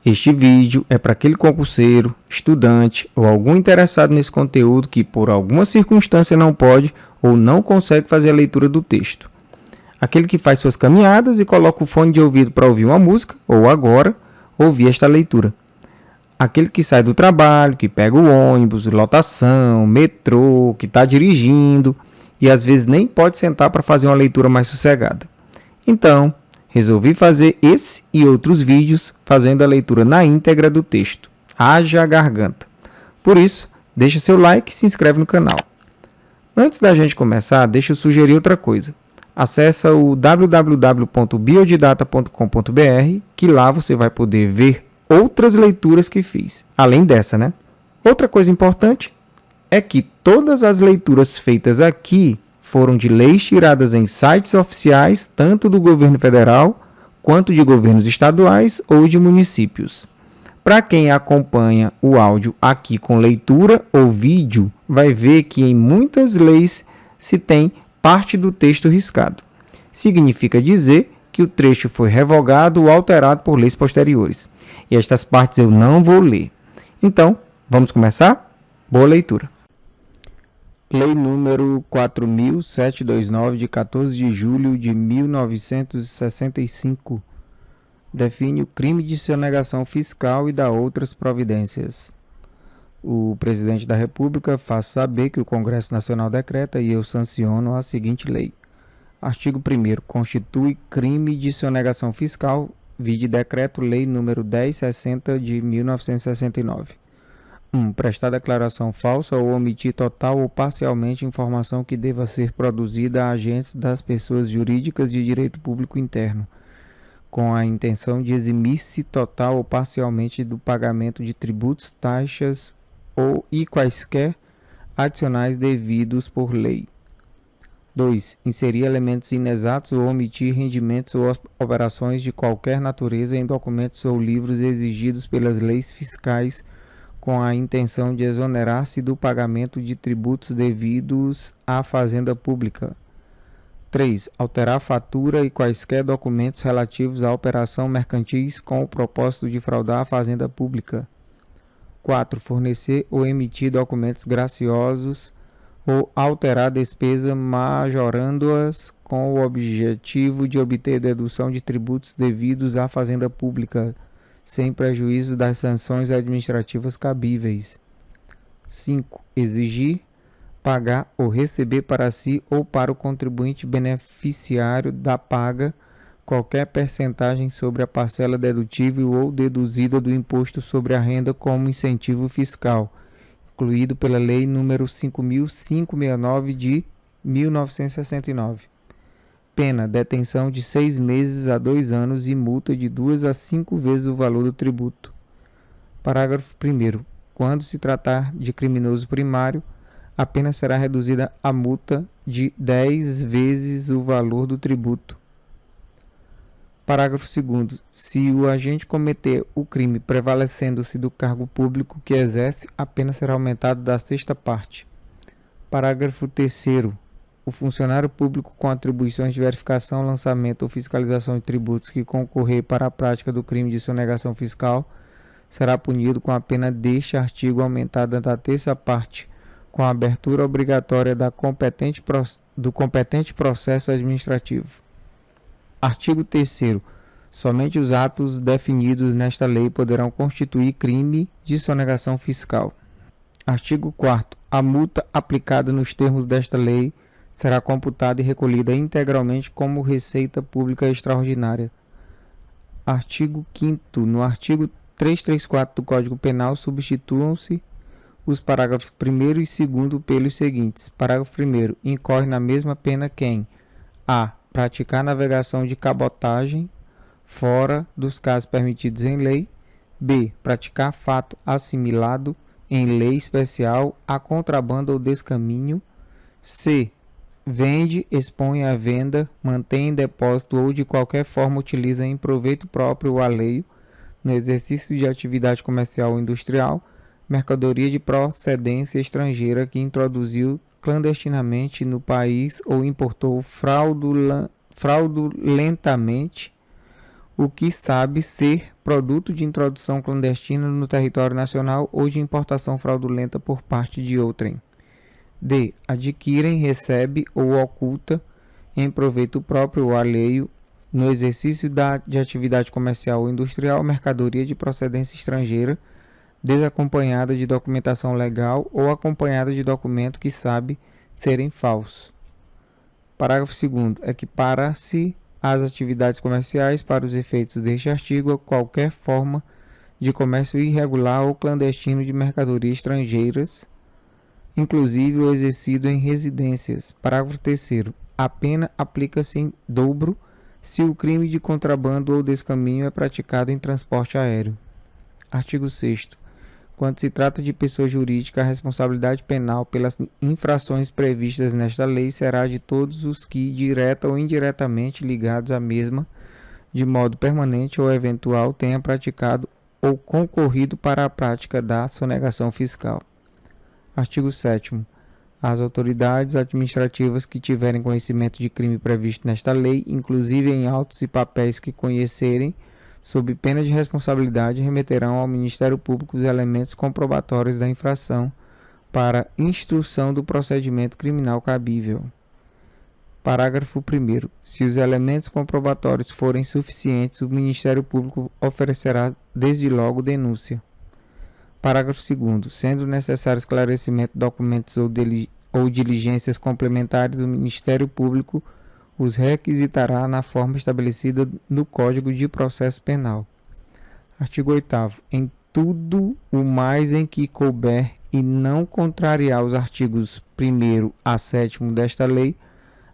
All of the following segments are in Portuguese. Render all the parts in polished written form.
Este vídeo é para aquele concurseiro, estudante ou algum interessado nesse conteúdo que por alguma circunstância não pode ou não consegue fazer a leitura do texto. Aquele que faz suas caminhadas e coloca o fone de ouvido para ouvir uma música ou agora ouvir esta leitura. Aquele que sai do trabalho, que pega o ônibus, lotação, metrô, que está dirigindo e às vezes nem pode sentar para fazer uma leitura mais sossegada. Então, resolvi fazer esse e outros vídeos fazendo a leitura na íntegra do texto. Haja garganta. Por isso, deixa seu like e se inscreve no canal. Antes da gente começar, deixa eu sugerir outra coisa. Acesse o www.biodidata.com.br, que lá você vai poder ver outras leituras que fiz, além dessa, né? Outra coisa importante é que todas as leituras feitas aqui foram de leis tiradas em sites oficiais, tanto do governo federal, quanto de governos estaduais ou de municípios. Para quem acompanha o áudio aqui com leitura ou vídeo, vai ver que em muitas leis se tem parte do texto riscado. Significa dizer que o trecho foi revogado ou alterado por leis posteriores. E estas partes eu não vou ler. Então, vamos começar? Boa leitura! Lei número 4.729, de 14 de julho de 1965, define o crime de sonegação fiscal e dá outras providências. O presidente da República faz saber que o Congresso Nacional decreta e eu sanciono a seguinte lei. Artigo 1º. Constitui crime de sonegação fiscal, vide Decreto-Lei número 1060 de 1969. 1. Prestar declaração falsa ou omitir total ou parcialmente informação que deva ser produzida a agentes das pessoas jurídicas de direito público interno, com a intenção de eximir-se total ou parcialmente do pagamento de tributos, taxas e quaisquer adicionais devidos por lei. 2. Inserir elementos inexatos ou omitir rendimentos ou operações de qualquer natureza em documentos ou livros exigidos pelas leis fiscais com a intenção de exonerar-se do pagamento de tributos devidos à fazenda pública. 3. Alterar fatura e quaisquer documentos relativos à operação mercantis com o propósito de fraudar a fazenda pública. 4. Fornecer ou emitir documentos graciosos ou alterar despesa majorando-as com o objetivo de obter dedução de tributos devidos à fazenda pública, sem prejuízo das sanções administrativas cabíveis. 5. Exigir, pagar ou receber para si ou para o contribuinte beneficiário da paga qualquer percentagem sobre a parcela dedutível ou deduzida do imposto sobre a renda como incentivo fiscal, incluído pela Lei nº 5.569 de 1969. Pena, detenção de 6 meses a 2 anos e multa de 2 a 5 vezes o valor do tributo. Parágrafo 1º. Quando se tratar de criminoso primário, a pena será reduzida a multa de 10 vezes o valor do tributo. Parágrafo 2º. Se o agente cometer o crime prevalecendo-se do cargo público que exerce, a pena será aumentada da sexta parte. Parágrafo 3º. O funcionário público com atribuições de verificação, lançamento ou fiscalização de tributos que concorrer para a prática do crime de sonegação fiscal será punido com a pena deste artigo aumentada da terça parte, com a abertura obrigatória do competente processo administrativo. Artigo 3º. Somente os atos definidos nesta lei poderão constituir crime de sonegação fiscal. Artigo 4º. A multa aplicada nos termos desta lei será computada e recolhida integralmente como receita pública extraordinária. Artigo 5º. No artigo 334 do Código Penal substituam-se os parágrafos 1º e 2º pelos seguintes. Parágrafo 1º. Incorre na mesma pena quem: a. Praticar navegação de cabotagem fora dos casos permitidos em lei. B. Praticar fato assimilado em lei especial a contrabando ou descaminho. C. Vende, expõe à venda, mantém em depósito ou de qualquer forma utiliza em proveito próprio ou alheio, no exercício de atividade comercial ou industrial, mercadoria de procedência estrangeira que introduziu clandestinamente no país ou importou fraudulentamente o que sabe ser produto de introdução clandestina no território nacional ou de importação fraudulenta por parte de outrem. D. Adquirem, recebe ou oculta em proveito próprio ou alheio no exercício de atividade comercial ou industrial mercadoria de procedência estrangeira desacompanhada de documentação legal ou acompanhada de documento que sabe serem falsos. Parágrafo 2º. Equipara-se as atividades comerciais para os efeitos deste artigo a qualquer forma de comércio irregular ou clandestino de mercadorias estrangeiras, inclusive o exercido em residências. Parágrafo 3º. A pena aplica-se em dobro se o crime de contrabando ou descaminho é praticado em transporte aéreo. Artigo 6º. Quando se trata de pessoa jurídica, a responsabilidade penal pelas infrações previstas nesta lei será de todos os que, direta ou indiretamente ligados à mesma, de modo permanente ou eventual, tenha praticado ou concorrido para a prática da sonegação fiscal. Artigo 7º. As autoridades administrativas que tiverem conhecimento de crime previsto nesta lei, inclusive em autos e papéis que conhecerem, sob pena de responsabilidade, remeterão ao Ministério Público os elementos comprobatórios da infração para instrução do procedimento criminal cabível. Parágrafo 1º. Se os elementos comprobatórios forem suficientes, o Ministério Público oferecerá desde logo denúncia. Parágrafo 2º. Sendo necessário esclarecimento de documentos ou diligências complementares, o Ministério Público os requisitará na forma estabelecida no Código de Processo Penal. Artigo 8º. Em tudo o mais em que couber e não contrariar os artigos 1º a 7º desta lei,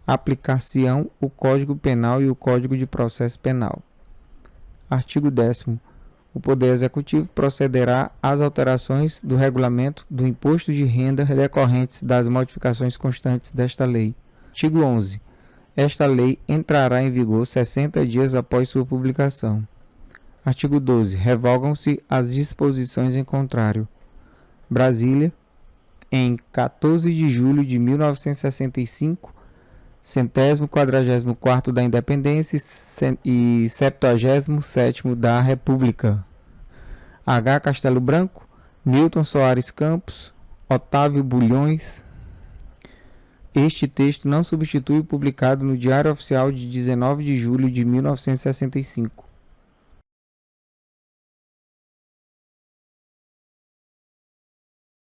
aplicar-se-ão o Código Penal e o Código de Processo Penal. Artigo 10º. O Poder Executivo procederá às alterações do regulamento do imposto de renda decorrentes das modificações constantes desta lei. Artigo 11. Esta lei entrará em vigor 60 dias após sua publicação. Artigo 12. Revogam-se as disposições em contrário. Brasília, em 14 de julho de 1965, 144º da Independência e 77º da República. H. Castelo Branco, Milton Soares Campos, Otávio Bulhões. Este texto não substitui o publicado no Diário Oficial de 19 de julho de 1965.